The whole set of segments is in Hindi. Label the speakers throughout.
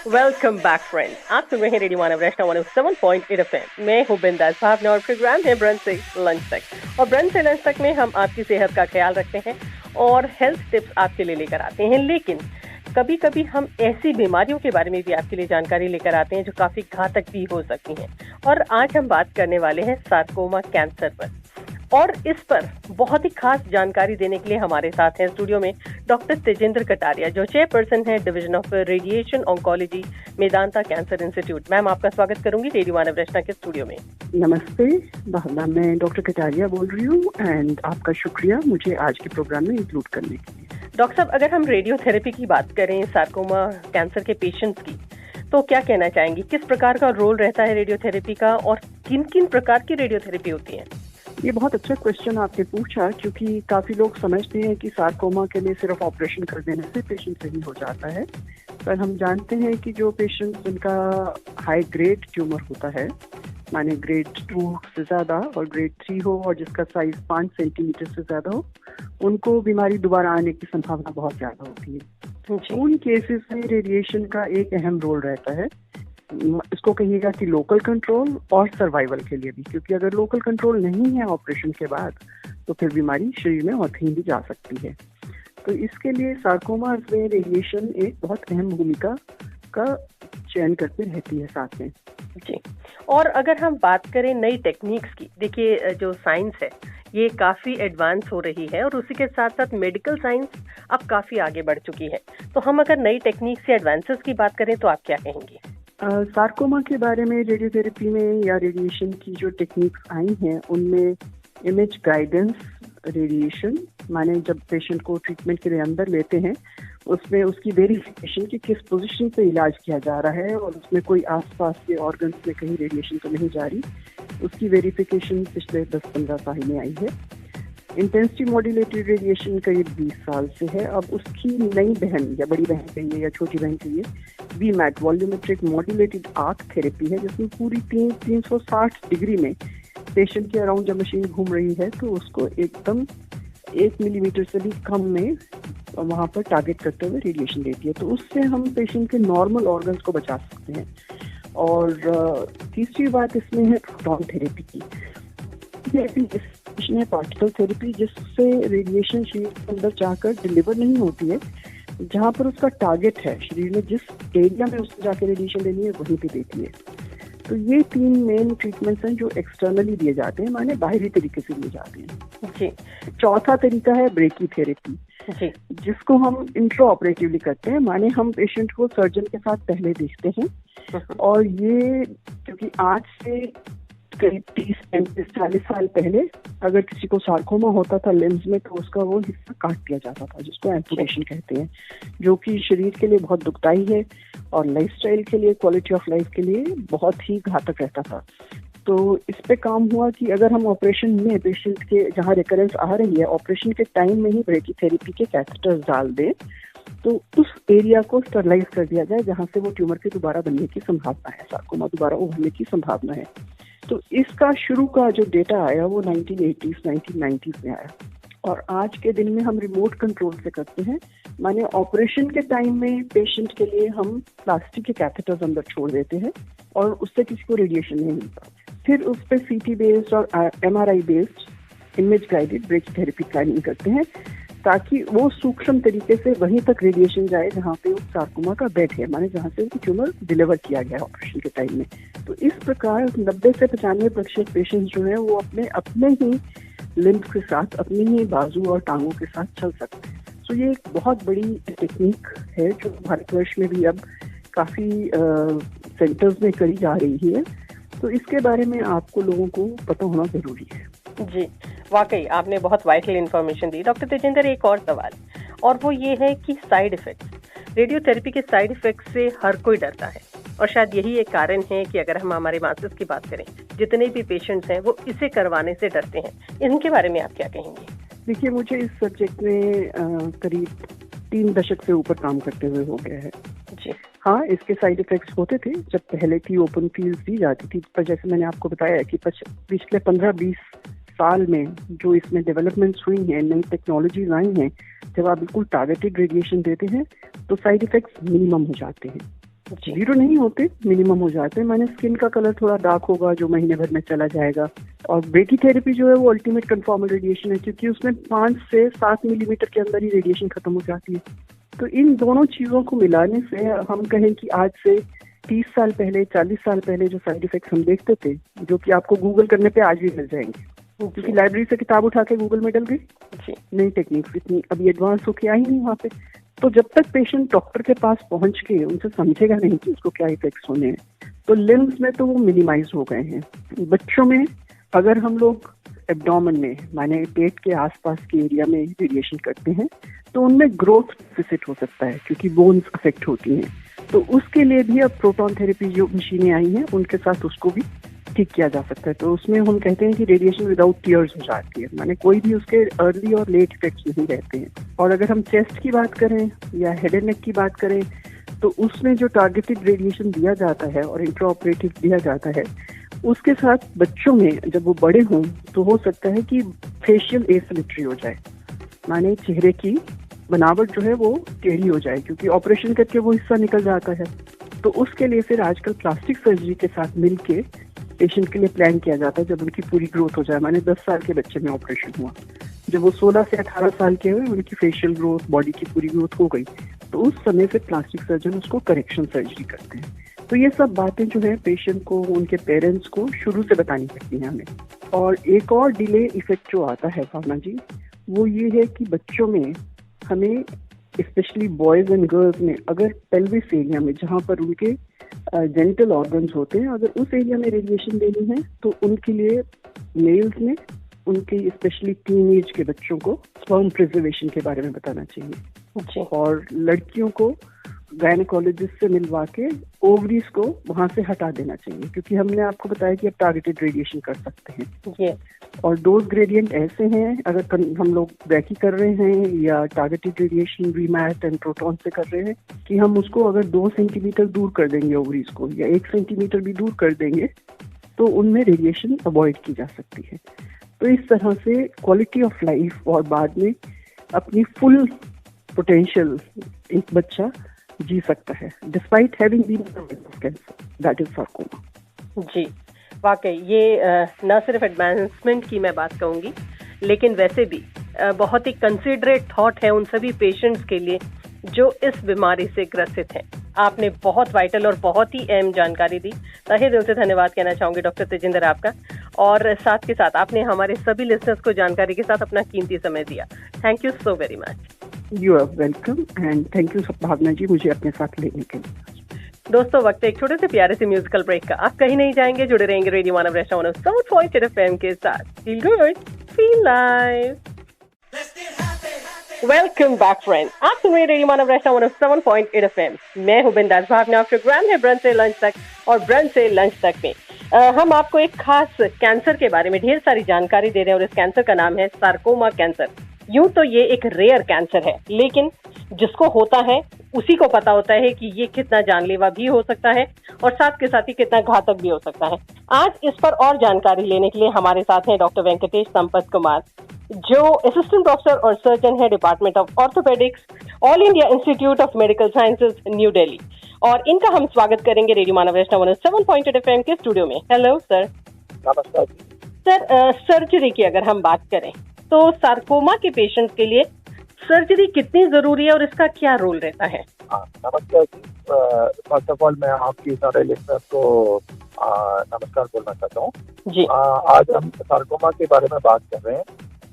Speaker 1: Welcome back friends. आप सुन रहे हैं रेडियो मानव रचना 107.8 एफएम। मैं हूं बिंदास भावना और प्रोग्राम है ब्रंच से लंच तक। और ब्रंच से लंच तक में हम आपकी सेहत का ख्याल रखते हैं और हेल्थ टिप्स आपके लिए लेकर आते हैं। लेकिन कभी कभी हम ऐसी बीमारियों के बारे में भी आपके लिए जानकारी लेकर आते हैं जो काफी घातक भी हो सकती हैं। और आज हम बात करने वाले हैं सार्कोमा कैंसर पर। और इस पर बहुत ही खास जानकारी देने के लिए हमारे साथ हैं स्टूडियो में डॉक्टर तेजेंद्र कटारिया, जो चेयरपर्सन है division of radiation oncology, Medanta cancer institute. Ma'am, आपका स्वागत करूंगी रेडियो मानव रचना के स्टूडियो में।
Speaker 2: नमस्ते भावना, मैं डॉक्टर कटारिया बोल रही हूँ एंड आपका शुक्रिया मुझे आज के प्रोग्राम में इंक्लूड करने के लिए।
Speaker 1: डॉक्टर साहब, अगर हम रेडियोथेरेपी की बात करें सार्कोमा कैंसर के पेशेंट्स की, तो क्या कहना चाहेंगी? किस प्रकार का रोल रहता है रेडियोथेरेपी का और किन किन प्रकार की रेडियोथेरेपी होती है?
Speaker 2: ये बहुत अच्छा क्वेश्चन आपने पूछा, क्योंकि काफी लोग समझते हैं कि सार्कोमा के लिए सिर्फ ऑपरेशन कर देने से पेशेंट सही हो जाता है, पर हम जानते हैं कि जो पेशेंट जिनका हाई ग्रेड ट्यूमर होता है, माने ग्रेड 2 से ज्यादा और ग्रेड 3 हो और जिसका साइज 5 सेंटीमीटर से ज्यादा हो, उनको बीमारी दोबारा आने की संभावना बहुत ज्यादा होती है। उन केसेस में रेडिएशन का एक अहम रोल रहता है। इसको कहिएगा कि लोकल कंट्रोल और सर्वाइवल के लिए भी, क्योंकि अगर लोकल कंट्रोल नहीं है ऑपरेशन के बाद तो फिर बीमारी शरीर में और कहीं भी जा सकती है। तो इसके लिए सार्कोमा में रेडिएशन एक बहुत अहम भूमिका का चयन करते रहती है साथ में।
Speaker 1: जी। और अगर हम बात करें नई टेक्निक्स की, देखिए जो साइंस है ये काफी एडवांस हो रही है और उसी के साथ साथ मेडिकल साइंस अब काफी आगे बढ़ चुकी है। तो हम अगर नई टेक्निक से एडवांसेस की बात करें तो आप क्या कहेंगे?
Speaker 2: सार्कोमा के बारे में रेडियोथेरेपी में या रेडिएशन की जो टेक्निक्स आई हैं उनमें इमेज गाइडेंस रेडिएशन, माने जब पेशेंट को ट्रीटमेंट के लिए अंदर लेते हैं उसमें उसकी वेरिफिकेशन कि किस पोजीशन पे इलाज किया जा रहा है और उसमें कोई आसपास के ऑर्गन्स में कहीं रेडिएशन तो नहीं जा रही, उसकी वेरिफिकेशन पिछले 10-15 साल में आई है। इंटेंसिटी मॉड्यूलेटेड रेडिएशन करीब 20 साल से है। अब उसकी नई बहन या बड़ी बहन कहिए या छोटी बहन कहिए, वीमैट वॉल्यूमेट्रिक मॉड्यूलेटेड आर्क थेरेपी है, जिसमें पूरी 360 डिग्री में पेशेंट के अराउंड जब मशीन घूम रही है तो उसको एकदम 1 मिलीमीटर से भी कम में वहाँ पर टारगेट करते हुए रेडिएशन देती है। तो उससे हम पेशेंट के नॉर्मल ऑर्गन्स को बचा सकते हैं। और तीसरी बात इसमें है प्रोटॉन थेरेपी की। है पार्टिकल थेरेपी, जिससे रेडिएशन शरीर के अंदर जाकर डिलीवर नहीं होती है, जहाँ पर उसका टारगेट है शरीर में, जिस एरिया में उसको जाकर रेडिएशन लेनी है वहीं पे देती है। तो ये 3 मेन ट्रीटमेंट्स हैं जो एक्सटर्नली दिए जाते हैं, माने बाहरी तरीके से दिए जाते हैं।
Speaker 1: जी।
Speaker 2: चौथा तरीका है ब्रेकी थेरेपी, जिसको हम इंट्रा ऑपरेटिवली करते हैं, माने हम पेशेंट को सर्जन के साथ पहले देखते हैं और ये क्योंकि आज से करीब 30-40 साल पहले अगर किसी को सार्कोमा होता था लेंस में तो उसका वो हिस्सा काट दिया जाता था, जिसको एम्पुटेशन कहते हैं, जो कि शरीर के लिए बहुत दुखदाई है और लाइफस्टाइल के लिए, क्वालिटी ऑफ लाइफ के लिए बहुत ही घातक रहता था। तो इस पे काम हुआ कि अगर हम ऑपरेशन में पेशेंट के जहाँ रिकरेंस आ रही है, ऑपरेशन के टाइम में ही ब्रेकीथेरेपी के कैथेटर्स डाल दें तो उस एरिया को स्टरलाइज कर दिया जाए जहाँ से वो ट्यूमर के दोबारा बनने की संभावना है, सार्कोमा दोबारा उभरने की संभावना है। तो इसका शुरू का जो डेटा आया वो 1980s-1990s में आया और आज के दिन में हम रिमोट कंट्रोल से करते हैं, माने ऑपरेशन के टाइम में पेशेंट के लिए हम प्लास्टिक के कैथेटर्स अंदर छोड़ देते हैं और उससे किसी को रेडिएशन नहीं मिलता। फिर उस पर CT बेस्ड और MRI based image guided brachytherapy planning करते हैं ताकि वो सूक्ष्म तरीके से वहीं तक रेडिएशन जाए जहाँ पे उस सार्कोमा का बेड है, माने जहाँ से ट्यूमर डिलीवर किया गया है ऑपरेशन के टाइम में। तो इस प्रकार 90 से 95% पेशेंट्स जो है वो अपने ही लिम्फ के साथ, अपनी ही बाजू और टांगों के साथ चल सकते हैं। तो ये एक बहुत बड़ी टेक्निक है जो भारतवर्ष में भी अब काफी सेंटर्स में करी जा रही है। तो इसके बारे में आपको लोगों को पता होना जरूरी है।
Speaker 1: जी, वाकई आपने बहुत वाइटल इन्फॉर्मेशन दी। डॉक्टर तेजेंद्र, एक और सवाल, और वो ये है कि साइड इफेक्ट्स, रेडियोथेरेपी के साइड इफेक्ट से हर कोई डरता है और शायद यही एक कारण है कि अगर हम हमारे मासेस की बात करें, जितने भी पेशेंट्स हैं वो इसे करवाने से डरते हैं। इनके बारे में आप क्या कहेंगे?
Speaker 2: देखिए, मुझे इस सब्जेक्ट में करीब 3 दशक से ऊपर काम करते हुए हो गया है।
Speaker 1: जी
Speaker 2: हाँ, इसके साइड इफेक्ट्स होते थे जब पहले की ओपन फील्ड दी जाती थी, पर जैसे मैंने आपको बताया कि पिछले 15-20 साल में जो इसमें डेवलपमेंट्स हुई हैं, नई टेक्नोलॉजीज आई हैं, जब आप बिल्कुल टारगेटेड रेडिएशन देते हैं तो साइड इफेक्ट्स मिनिमम हो जाते हैं। जीरो नहीं होते, मिनिमम हो जाते हैं। माने स्किन का कलर थोड़ा डार्क होगा जो महीने भर में चला जाएगा। और ब्रेकीथेरेपी जो है वो अल्टीमेट कन्फॉर्मल रेडिएशन है, क्योंकि उसमें 5 से 7 मिलीमीटर के अंदर ही रेडिएशन खत्म हो जाती है। तो इन दोनों चीजों को मिलाने से हम कहें कि आज से 30 साल पहले, 40 साल पहले जो साइड इफेक्ट्स हम देखते थे, जो कि आपको गूगल करने पे आज भी मिल जाएंगे, क्योंकि लाइब्रेरी से किताब उठा के गूगल में डल गई, नई टेक्निक्स इतनी अभी एडवांस होके आई नहीं वहाँ पे। तो जब तक पेशेंट डॉक्टर के पास पहुंच के उनसे समझेगा नहीं कि उसको क्या इफेक्ट्स होने हैं, तो लिम्स में तो वो मिनिमाइज हो गए हैं। बच्चों में अगर हम लोग एब्डोमेन में, माने पेट के आसपास के एरिया में रेडिएशन करते हैं, तो उनमें ग्रोथ डेफिसिट हो सकता है, क्योंकि बोन्स अफेक्ट होती हैं। तो उसके लिए भी अब प्रोटॉन थेरेपी जो मशीनें आई हैं, उनके साथ उसको भी ठीक किया जा सकता है। तो उसमें हम कहते हैं कि रेडिएशन विदाउट टीयर्स हो जाती है, माने कोई भी उसके अर्ली और लेट इफेक्ट्स नहीं रहते हैं। और अगर हम चेस्ट की बात करें या हेड एंड नेक की बात करें, तो उसमें जो टारगेटेड रेडिएशन दिया जाता है और इंट्रा ऑपरेटिव दिया जाता है, उसके साथ बच्चों में जब वो बड़े हों तो हो सकता है कि फेशियल एसिमेट्री हो जाए, माने चेहरे की बनावट जो है वो टेढ़ी हो जाए, क्योंकि ऑपरेशन करके वो हिस्सा निकल जाता है। तो उसके लिए फिर आजकल प्लास्टिक सर्जरी के साथ मिलके पेशेंट के लिए प्लान किया जाता है। जब उनकी पूरी ग्रोथ हो जाए, माने 10 साल के बच्चे में ऑपरेशन हुआ, जब वो 16 से 18 साल के हुए, उनकी फेशियल ग्रोथ, बॉडी की पूरी ग्रोथ हो गई, तो उस समय से प्लास्टिक सर्जन उसको करेक्शन सर्जरी करते हैं। तो ये सब बातें जो है पेशेंट को, उनके पेरेंट्स को शुरू से बतानी पड़ती हैं हमें। और एक और डिले इफेक्ट जो आता है भावना जी, वो ये है कि बच्चों में हमें, स्पेशली बॉयज एंड गर्ल्स में, अगर पेल्विस एरिया में जहाँ पर उनके जेनिटल ऑर्गन्स होते हैं, अगर उस एरिया में रेडिएशन देनी है, तो उनके लिए मेल्स में, उनके स्पेशली टीन एज के बच्चों को स्पर्म प्रिजर्वेशन के बारे में बताना चाहिए। और लड़कियों को गायनेकोलॉजिस्ट से मिलवा के ओवरीज को वहां से हटा देना चाहिए, क्योंकि हमने आपको बताया कि अब टारगेटेड रेडिएशन कर सकते हैं। और डोज ग्रेडियंट ऐसे हैं, अगर हम लोग ब्रैकी कर रहे हैं या टारगेटेड रेडिएशन रीमैट एंड प्रोटॉन से कर रहे हैं, कि हम उसको अगर 2 सेंटीमीटर दूर कर देंगे ओवरीज को, या 1 सेंटीमीटर भी दूर कर देंगे, तो उनमें रेडिएशन अवॉइड की जा सकती है। तो इस तरह से क्वालिटी ऑफ लाइफ और बाद में अपनी फुल पोटेंशियल एक बच्चा जी सकता है, despite having been cancer, that is sarcoma.
Speaker 1: जी, वाकई ये न सिर्फ एडवांसमेंट की मैं बात कहूँगी, लेकिन वैसे भी बहुत ही कंसिडरेट थॉट है उन सभी पेशेंट्स के लिए जो इस बीमारी से ग्रसित हैं। आपने बहुत वाइटल और बहुत ही अहम जानकारी दी। तहे दिल से धन्यवाद कहना चाहूँगी डॉक्टर तेजिंदर आपका, और साथ के साथ आपने हमारे सभी लिसनर्स को जानकारी के साथ अपना कीमती समय दिया। Thank you so very much.
Speaker 2: You are welcome and thank you Bhavna ji, मुझे अपने साथ लेने के लिए।
Speaker 1: दोस्तों, वक्त एक छोटे से प्यारे से म्यूजिकल ब्रेक का। आप कहीं नहीं जाएंगे, जुड़े रहेंगे रेडियो मानव रेस्टा 107.8 FM के साथ। Feel good, feel live. Welcome back friend, आप सुन रहे रेडियो मानव रेस्टा 107.8 FM। मैं हूं बिंदास भावना। प्रोग्राम है ब्रंच से लंच तक, और ब्रंच से लंच तक में हम आपको एक खास कैंसर के बारे में ढेर सारी जानकारी दे रहे हैं, और इस कैंसर का नाम है सार्कोमा कैंसर। यूं तो ये एक रेयर कैंसर है, लेकिन जिसको होता है उसी को पता होता है कि ये कितना जानलेवा भी हो सकता है, और साथ के साथ ही कितना घातक भी हो सकता है। आज इस पर और जानकारी लेने के लिए हमारे साथ हैं डॉक्टर वेंकटेश संपत कुमार, जो असिस्टेंट प्रोफेसर और सर्जन है department of orthopaedics, all India institute of medical sciences, new Delhi. और इनका हम स्वागत करेंगे रेडियो मानव रेस्टा 107.8 FM के स्टूडियो में। Hello sir.
Speaker 3: नमस्कार
Speaker 1: सर, सर्जरी की अगर हम बात करें तो सार्कोमा के पेशेंट के लिए सर्जरी कितनी जरूरी है और इसका क्या रोल रहता है?
Speaker 3: नमस्कार जी। फर्स्ट ऑफ ऑल मैं आपकी सारे लिसनर्स को नमस्कार बोलना चाहता हूँ जी। आज हम सार्कोमा के बारे में बात कर रहे हैं।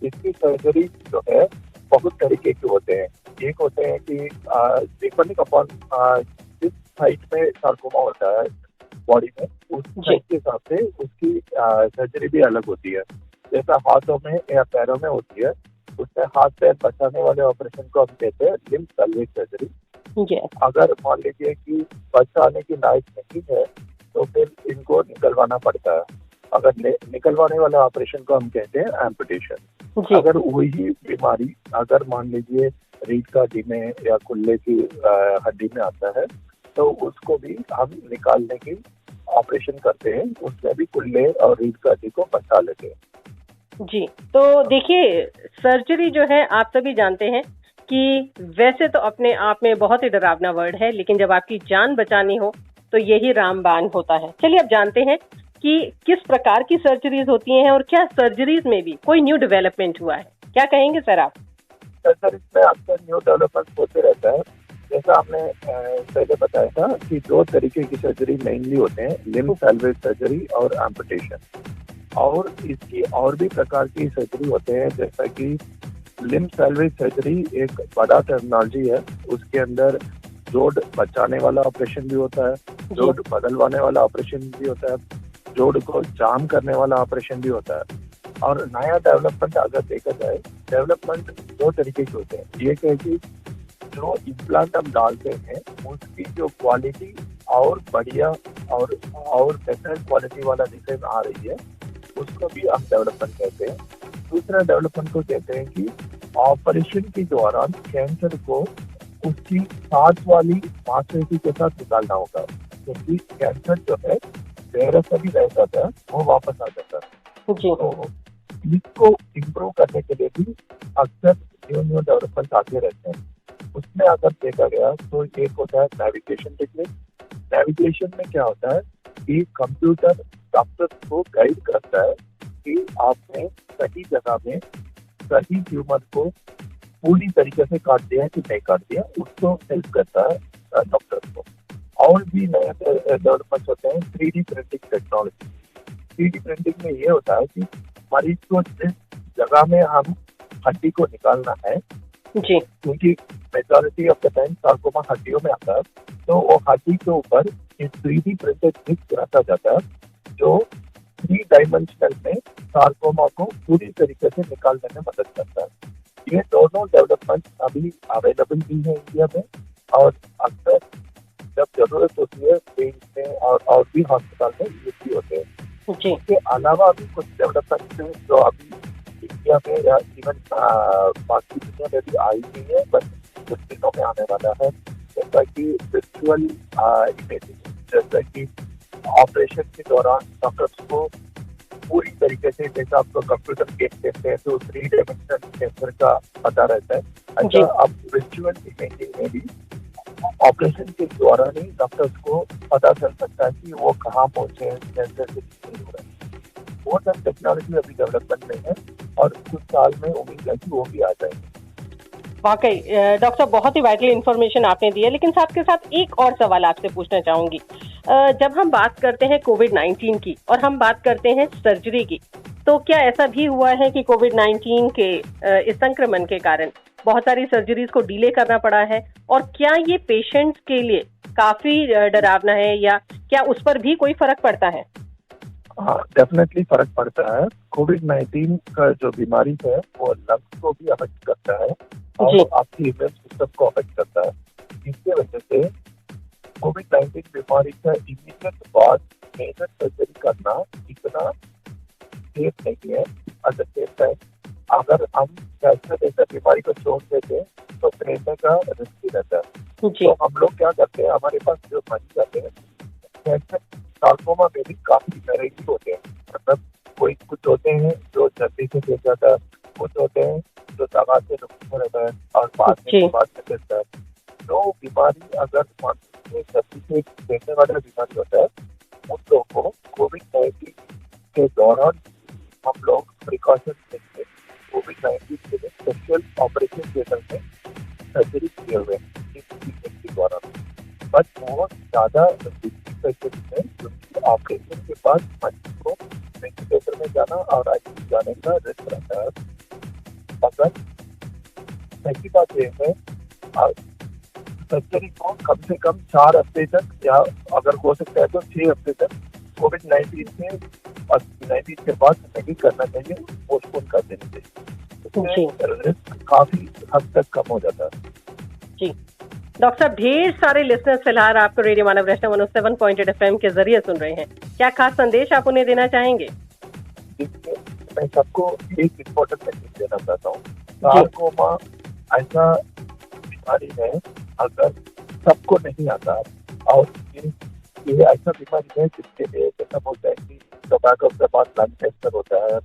Speaker 3: इसकी सर्जरी जो है बहुत तरीके के होते हैं। एक होते हैं कि डिपेंडिंग अपॉन जिस साइट में सार्कोमा होता है बॉडी में, उस साइट के हिसाब से उसकी सर्जरी भी अलग होती है। जैसा हाथों में या पैरों में होती है, उसमें हाथ पैर बचाने वाले ऑपरेशन को हम कहते हैं लिम्ब सैल्वेज सर्जरी। अगर मान लीजिए कि बचाने की लायक नहीं है तो फिर इनको निकलवाना पड़ता है। अगर निकलवाने वाले ऑपरेशन को हम कहते हैं एम्पुटेशन। अगर वही बीमारी अगर मान लीजिए रीढ़ का हड्डी में या कुल्ले की हड्डी में आता है, तो उसको भी हम निकालने की ऑपरेशन करते हैं। उसमें भी कुल्ले और रीढ़ का हड्डी को बचा लेते हैं
Speaker 1: जी। तो देखिए, सर्जरी जो है आप सभी जानते हैं कि वैसे तो अपने आप में बहुत ही डरावना वर्ड है, लेकिन जब आपकी जान बचानी हो तो यही रामबाण होता है। चलिए अब जानते हैं कि किस प्रकार की सर्जरीज होती हैं और क्या सर्जरीज में भी कोई न्यू डेवलपमेंट हुआ है। क्या कहेंगे सर आप?
Speaker 3: सर्जरीज में अक्सर न्यू डेवलपमेंट होते रहता है। जैसा आपने पहले बताया था कि 2 तरीके की सर्जरी मेनली होते हैं, लिम्ब सैल्वेज सर्जरी और एम्पुटेशन। और इसकी और भी प्रकार की सर्जरी होते हैं, जैसा कि लिम्ब सैल्वेज सर्जरी एक बड़ा टर्मिनोलॉजी है। उसके अंदर जोड़ बचाने वाला ऑपरेशन भी होता है, जोड़ बदलवाने वाला ऑपरेशन भी होता है, जोड़ को जाम करने वाला ऑपरेशन भी होता है। और नया डेवलपमेंट अगर देखा जाए, डेवलपमेंट 2 तरीके के होते हैं। एक है कि जो इम्प्लांट हम डालते हैं उसकी जो क्वालिटी और बढ़िया और बेहतर क्वालिटी वाला डिजाइन आ रही है, उसको भी हम डेवलपमेंट कहते हैं। दूसरा डेवलपमेंट को कहते हैं कि ऑपरेशन के दौरान कैंसर को उसकी साथ वाली मांसपेशी के साथ निकालना होगा, क्योंकि कैंसर जो है जहर से भी रह जाता है, वो वापस आ जाता है। तो इसको इम्प्रूव करने के लिए भी अक्सर न्यू डेवलपमेंट आते रहते हैं। उसमें अगर देखा गया तो एक होता है नेविगेशन टेक्निक। नेविगेशन में क्या होता है कि कंप्यूटर डॉक्टर को गाइड करता है कि आपने सही जगह में सही ट्यूमर को पूरी तरीके से काट दिया कि नहीं काट दिया, उसको हेल्प करता है डॉक्टर को। और भी नए डेवलपमेंट होते हैं 3D printing technology. 3D printing में ये होता है कि मरीज को जिस जगह में हम हड्डी को निकालना है, क्योंकि majority of the time sarcoma हड्डियों में आता है, तो वो हड्डी के ऊपर इस 3D प्रिंटेड चिप रखा जाता है, जो 3 डायमेंशनल में सार्कोमा को पूरी तरीके से निकालने में मदद करता है। ये दोनों डेवलपमेंट अभी अवेलेबल भी है इंडिया में, और अक्सर जब जरूरत होती है पेश में और भी हॉस्पिटल में यूज भी होते हैं। इसके अलावा भी कुछ डेवलपमेंट है जो अभी इंडिया में या इवन बाकी दुनिया में भी आई हुई है, बस कुछ दिनों में आने वाला है। जैसा कि वर्चुअल इमेजिंग, जैसा कि ऑपरेशन के दौरान डॉक्टर्स को पूरी तरीके से, जैसा आपको कंप्यूटर गेम कहते हैं तो 3 डायमेंशनल कैंसर का पता रहता है, अच्छा अब वर्चुअल इमेजिंग में भी ऑपरेशन के दौरान ही डॉक्टर्स को पता चल सकता है कि वो कहाँ पहुंचे हैं, कैंसर से कितनी हो रहा है। वो सब टेक्नोलॉजी अभी डेवलपमेंट में है और कुछ साल में उम्मीद है कि वो भी आ जाएंगे।
Speaker 1: वाकई डॉक्टर साहब बहुत ही वाइटल इन्फॉर्मेशन आपने दी है, लेकिन साथ के साथ एक और सवाल आपसे पूछना चाहूंगी। जब हम बात करते हैं कोविड-19 की और हम बात करते हैं सर्जरी की, तो क्या ऐसा भी हुआ है कि कोविड-19 के इस संक्रमण के कारण बहुत सारी सर्जरीज को डिले करना पड़ा है, और क्या ये पेशेंट्स के लिए काफी डरावना है या क्या उस पर भी कोई फर्क पड़ता है?
Speaker 3: हाँ, डेफिनेटली फर्क पड़ता है। कोविड-19 का जो बीमारी है वो लंग्स को भी अफेक्ट करता है और आपकी इम्यून सिस्टम को अफेक्ट करता है। इसके वजह से कोविड-19 बीमारी का इमीडिएट बाद मेजर सर्जरी करना इतना सेफ नहीं है। एट द सेम टाइम अगर हम कैंसर जैसा बीमारी को छोड़ देते हैं तो प्रेशर का रिस्क भी रहता है। तो हम लोग क्या करते हैं, हमारे पास जो मरीज आते हैं कैंसर सार्कोमा में भी काफी वेराइटी होते हैं। मतलब कोई कुछ होते हैं जो जल्दी से गिर जाता है, कुछ होते हैं जो दवा से नुकसान रहता है और बाद में गिरता है। तो बीमारी अगर जल्दी से गिरने वाला बीमारी होता है, उन लोगों को कोविड-19 के दौरान हम लोग प्रिकॉशन लेते हैं। कोविड-19 के लिए स्पेशल ऑपरेशन थिएटर में सर्जरी किए हुए के दौरान, बट बहुत ज्यादा सर्जरी है क्योंकि ऑपरेशन के बाद मरीज को वेंटिलेटर में जाना और आईसीयू जाने का रिस्क रहता है। मगर पहली बात यह है सर्जरी को कम से कम 4 हफ्ते तक या अगर हो सकता है तो 6 हफ्ते तक कोविड-19 के बाद नहीं करना चाहिए, पोस्टपोन कर देनी चाहिए। रिस्क काफी हद तक कम हो जाता है।
Speaker 1: जी डॉक्टर साहब, ढेर सारे लिसनर्स फिलहाल आपको रेडियो मानव वैष्णव 107.8 FM के जरिए सुन रहे हैं, क्या खास संदेश आप उन्हें देना चाहेंगे?
Speaker 3: मैं सबको एक इम्पोर्टेंट मैसेज देना चाहता हूँ। सार्कोमा ऐसा बीमारी है अगर सबको नहीं आता, और ये ऐसा बीमारी है जिसके लिए जैसा बोलते हैं कि टोबैको के बाद लंग कैंसर होता है,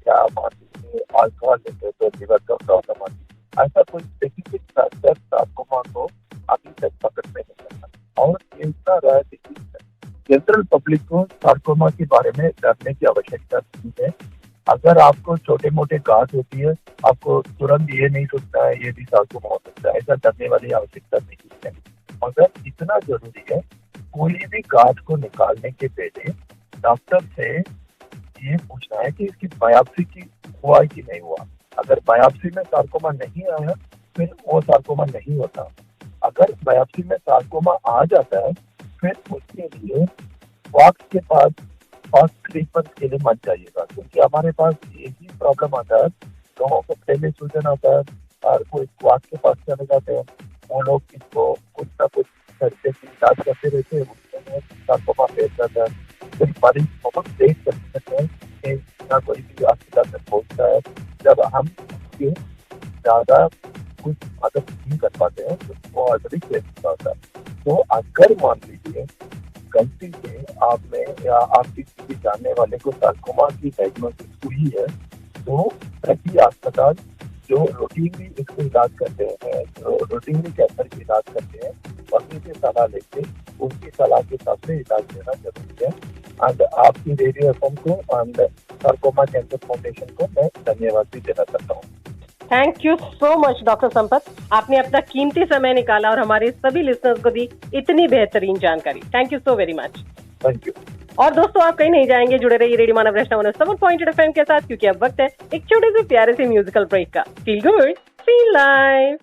Speaker 3: या मान लीजिए अल्कोहल लेते तो लिवर का प्रॉब्लम आती है। ऐसा कोई स्पेसिफिक फैक्टर सार्कोमा को अभी तक पकड़ में नहीं करना। और ये इतना रहा डिजीज है, जनरल पब्लिक को सार्कोमा के बारे में डरने की आवश्यकता नहीं है। अगर आपको छोटे मोटे गांठ होती है, आपको तुरंत ये नहीं सोचना है ये भी सार्कोमा हो सकता है, ऐसा डरने वाली आवश्यकता नहीं है। मगर इतना जरूरी है, कोई भी गांठ को निकालने के पहले डॉक्टर से ये पूछना है कि इसकी बायोप्सी की हुआ कि नहीं हुआ। अगर बायोप्सी में सार्कोमा नहीं आया फिर वो सार्कोमा नहीं होता। अगर बायोप्सी में सार्कोमा आ जाता है फिर उसके लिए वॉक्स के पास फर्स्ट ट्रीटमेंट के लिए मत जाइएगा, क्योंकि हमारे पास यही प्रॉब्लम आता है, लोगों को पहले सूजन आता है और कोई वॉक्स के पास चले जाते हैं, वो लोग इसको कुछ ना कुछ तरीके से इलाज करते रहते हैं, उसमें सार्कोमा फैल जाता है। फिर मरीज बहुत देख सकते हैं कि ना कोई भी अस्पताल में पहुंचता है। जब हम उसके ज़्यादा कुछ मदद नहीं कर पाते हैं तो वो ऑलरेडी फेल होता है। तो अगर मान लीजिए गलती से आप में या आपकी किसी जानने वाले को सार्कोमा की डायग्नोसिस हुई है तो प्रति अस्पताल जो रूटीनली इसको इलाज करते हैं, जो रूटीनली कैंसर की इलाज करते हैं, वहीं से सलाह लेके उनकी सलाह के हिसाब से इलाज देना जरूरी है। एंड आपकी रेडियो एफएम को एंड सार्कोमा कैंसर फाउंडेशन को मैं धन्यवाद भी देना चाहता हूँ।
Speaker 1: Thank you so much doctor Sampath, आपने अपना कीमती समय निकाला और हमारे सभी लिसनर्स को दी इतनी बेहतरीन जानकारी। Thank you so very much.
Speaker 3: Thank you.
Speaker 1: और दोस्तों आप कहीं नहीं जाएंगे, जुड़े रहिए रेडियो मानव रचना 107.8 FM के साथ, क्योंकि अब वक्त है एक छोटे से प्यारे से म्यूजिकल ब्रेक का। Feel good, feel live.